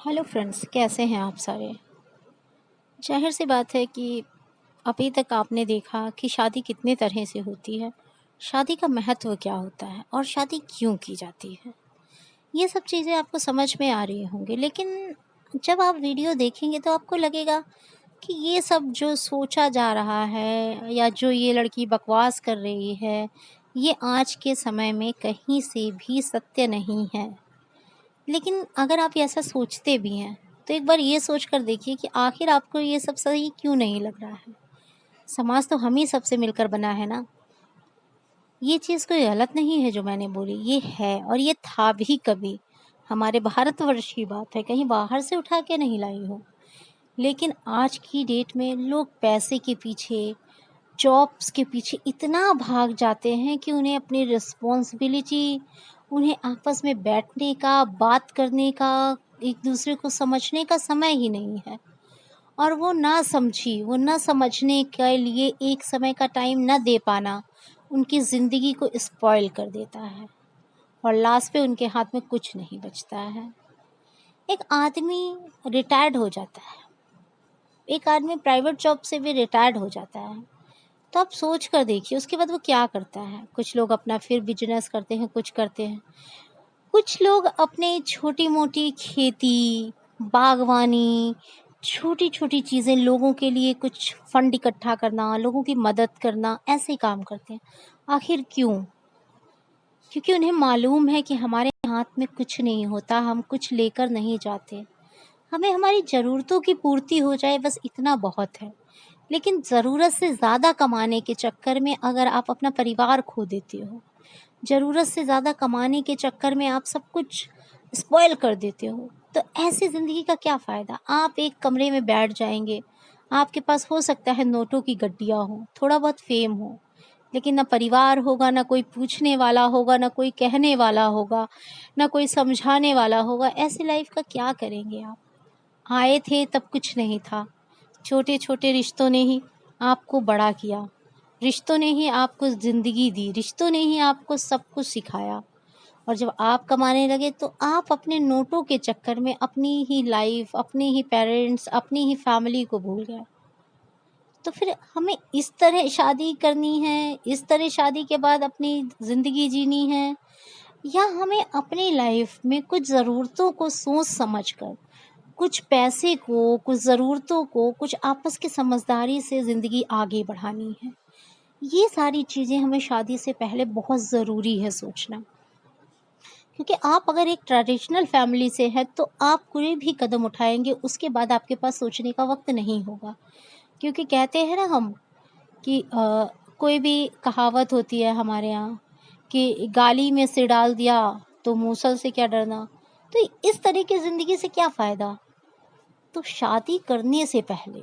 Hello friends, कैसे हैं आप सारे। जाहिर सी बात है कि अभी तक आपने देखा कि शादी कितने तरह से होती है, शादी का महत्व क्या होता है और शादी क्यों की जाती है। ये सब चीज़ें आपको समझ में आ रही होंगी, लेकिन जब आप वीडियो देखेंगे तो आपको लगेगा कि ये सब जो सोचा जा रहा है या जो ये लड़की बकवास कर रही है, ये आज के समय में कहीं से भी सत्य नहीं है। लेकिन अगर आप ऐसा सोचते भी हैं, तो एक बार ये सोच कर देखिए कि आखिर आपको ये सब सही क्यों नहीं लग रहा है। समाज तो हम ही सबसे मिलकर बना है ना। ये चीज़ कोई गलत नहीं है जो मैंने बोली, ये है और ये था भी कभी। हमारे भारतवर्ष की बात है, कहीं बाहर से उठा के नहीं लाई हूँ। लेकिन आज की डेट में लोग पैसे के पीछे, जॉब्स के पीछे इतना भाग जाते हैं कि उन्हें अपनी रिस्पॉन्सिबिलिटी, उन्हें आपस में बैठने का, बात करने का, एक दूसरे को समझने का समय ही नहीं है। और वो ना समझने के लिए एक समय का टाइम ना दे पाना उनकी ज़िंदगी को स्पॉइल कर देता है और लास्ट पे उनके हाथ में कुछ नहीं बचता है। एक आदमी रिटायर्ड हो जाता है, एक आदमी प्राइवेट जॉब से भी रिटायर्ड हो जाता है, तो आप सोच कर देखिए उसके बाद वो क्या करता है। कुछ लोग अपना फिर बिजनेस करते हैं, कुछ करते हैं। कुछ लोग अपने छोटी-मोटी खेती, बागवानी, छोटी-छोटी चीज़ें, लोगों के लिए कुछ फंड इकट्ठा करना, लोगों की मदद करना, ऐसे काम करते हैं। आखिर क्यों? क्योंकि उन्हें मालूम है कि हमारे हाथ में कुछ नहीं होता, हम कुछ लेकर नहीं जाते। हमें हमारी ज़रूरतों की पूर्ति हो जाए, बस इतना बहुत है। लेकिन ज़रूरत से ज़्यादा कमाने के चक्कर में अगर आप अपना परिवार खो देते हो, ज़रूरत से ज़्यादा कमाने के चक्कर में आप सब कुछ स्पॉइल कर देते हो, तो ऐसी ज़िंदगी का क्या फ़ायदा। आप एक कमरे में बैठ जाएंगे, आपके पास हो सकता है नोटों की गड्डियाँ हों, थोड़ा बहुत फेम हो, लेकिन ना परिवार होगा, ना कोई पूछने वाला होगा, ना कोई कहने वाला होगा, ना कोई समझाने वाला होगा। ऐसी लाइफ का क्या करेंगे आप। आए थे तब कुछ नहीं था, छोटे-छोटे रिश्तों ने ही आपको बड़ा किया, रिश्तों ने ही आपको ज़िंदगी दी, रिश्तों ने ही आपको सब कुछ सिखाया। और जब आप कमाने लगे तो आप अपने नोटों के चक्कर में अपनी ही लाइफ, अपने ही पेरेंट्स, अपनी ही फैमिली को भूल गए। तो फिर हमें इस तरह शादी करनी है, इस तरह शादी के बाद अपनी ज़िंदगी जीनी है, या हमें अपनी लाइफ में कुछ ज़रूरतों को सोच समझ कर, कुछ पैसे को, कुछ ज़रूरतों को, कुछ आपस की समझदारी से ज़िंदगी आगे बढ़ानी है। ये सारी चीज़ें हमें शादी से पहले बहुत ज़रूरी है सोचना। क्योंकि आप अगर एक ट्रेडिशनल फैमिली से हैं तो आप कोई भी कदम उठाएँगे उसके बाद आपके पास सोचने का वक़्त नहीं होगा। क्योंकि कहते हैं ना हम कि कोई भी कहावत होती है हमारे यहाँ कि गाली में सिर डाल दिया तो मूसल से क्या डरना। तो इस तरह की ज़िंदगी से क्या फ़ायदा। तो शादी करने से पहले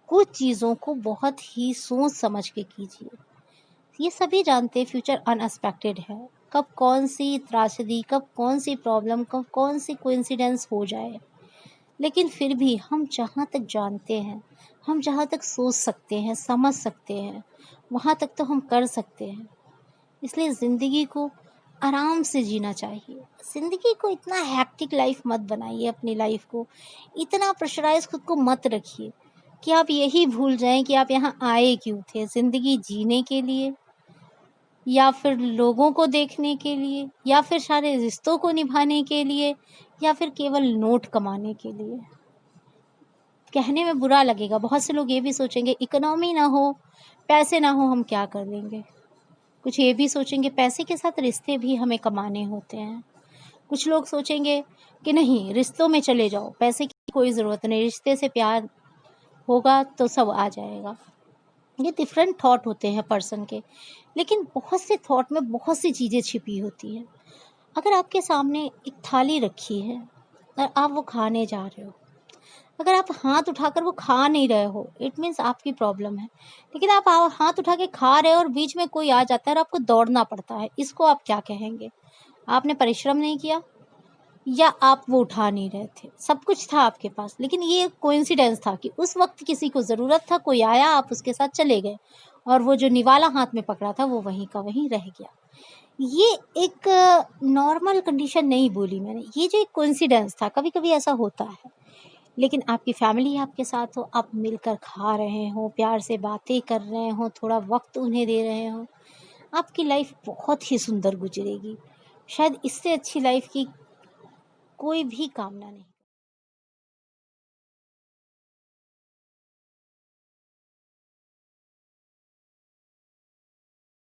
कुछ चीज़ों को बहुत ही सोच समझ के कीजिए। ये सभी जानते हैं फ्यूचर अनएक्सपेक्टेड है। कब कौन सी त्रासदी, कब कौन सी प्रॉब्लम, कब कौन सी कोइंसिडेंस हो जाए। लेकिन फिर भी हम जहाँ तक जानते हैं, हम जहाँ तक सोच सकते हैं, समझ सकते हैं, वहाँ तक तो हम कर सकते हैं। इसलिए ज़िंदगी को आराम से जीना चाहिए। ज़िंदगी को इतना हेक्टिक लाइफ मत बनाइए, अपनी लाइफ को इतना प्रेशराइज़ खुद को मत रखिए कि आप यही भूल जाएँ कि आप यहाँ आए क्यों थे। ज़िंदगी जीने के लिए, या फिर लोगों को देखने के लिए, या फिर सारे रिश्तों को निभाने के लिए, या फिर केवल नोट कमाने के लिए। कहने में बुरा लगेगा, बहुत से लोग ये भी सोचेंगे इकोनॉमी ना हो, पैसे ना हो, हम क्या कर लेंगे। कुछ ये भी सोचेंगे पैसे के साथ रिश्ते भी हमें कमाने होते हैं। कुछ लोग सोचेंगे कि नहीं, रिश्तों में चले जाओ, पैसे की कोई ज़रूरत नहीं, रिश्ते से प्यार होगा तो सब आ जाएगा। ये डिफरेंट थॉट होते हैं पर्सन के, लेकिन बहुत से थॉट में बहुत सी चीज़ें छिपी होती हैं। अगर आपके सामने एक थाली रखी है और आप वो खाने जा रहे हो, अगर आप हाथ उठाकर वो खा नहीं रहे हो, इट मीन्स आपकी प्रॉब्लम है। लेकिन आप हाथ उठा के खा रहे हो और बीच में कोई आ जाता है और आपको दौड़ना पड़ता है, इसको आप क्या कहेंगे। आपने परिश्रम नहीं किया, या आप वो उठा नहीं रहे थे। सब कुछ था आपके पास, लेकिन ये कोइंसिडेंस था कि उस वक्त किसी को ज़रूरत था, कोई आया, आप उसके साथ चले गए और वो जो निवाला हाथ में पकड़ा था वो वहीं का वहीं रह गया। ये एक नॉर्मल कंडीशन नहीं बोली मैंने, ये जो एक कोइंसिडेंस था, कभी-कभी ऐसा होता है। लेकिन आपकी फैमिली आपके साथ हो, आप मिलकर खा रहे हो, प्यार से बातें कर रहे हो, थोड़ा वक़्त उन्हें दे रहे हो, आपकी लाइफ़ बहुत ही सुंदर गुज़रेगी। शायद इससे अच्छी लाइफ़ की कोई भी कामना नहीं।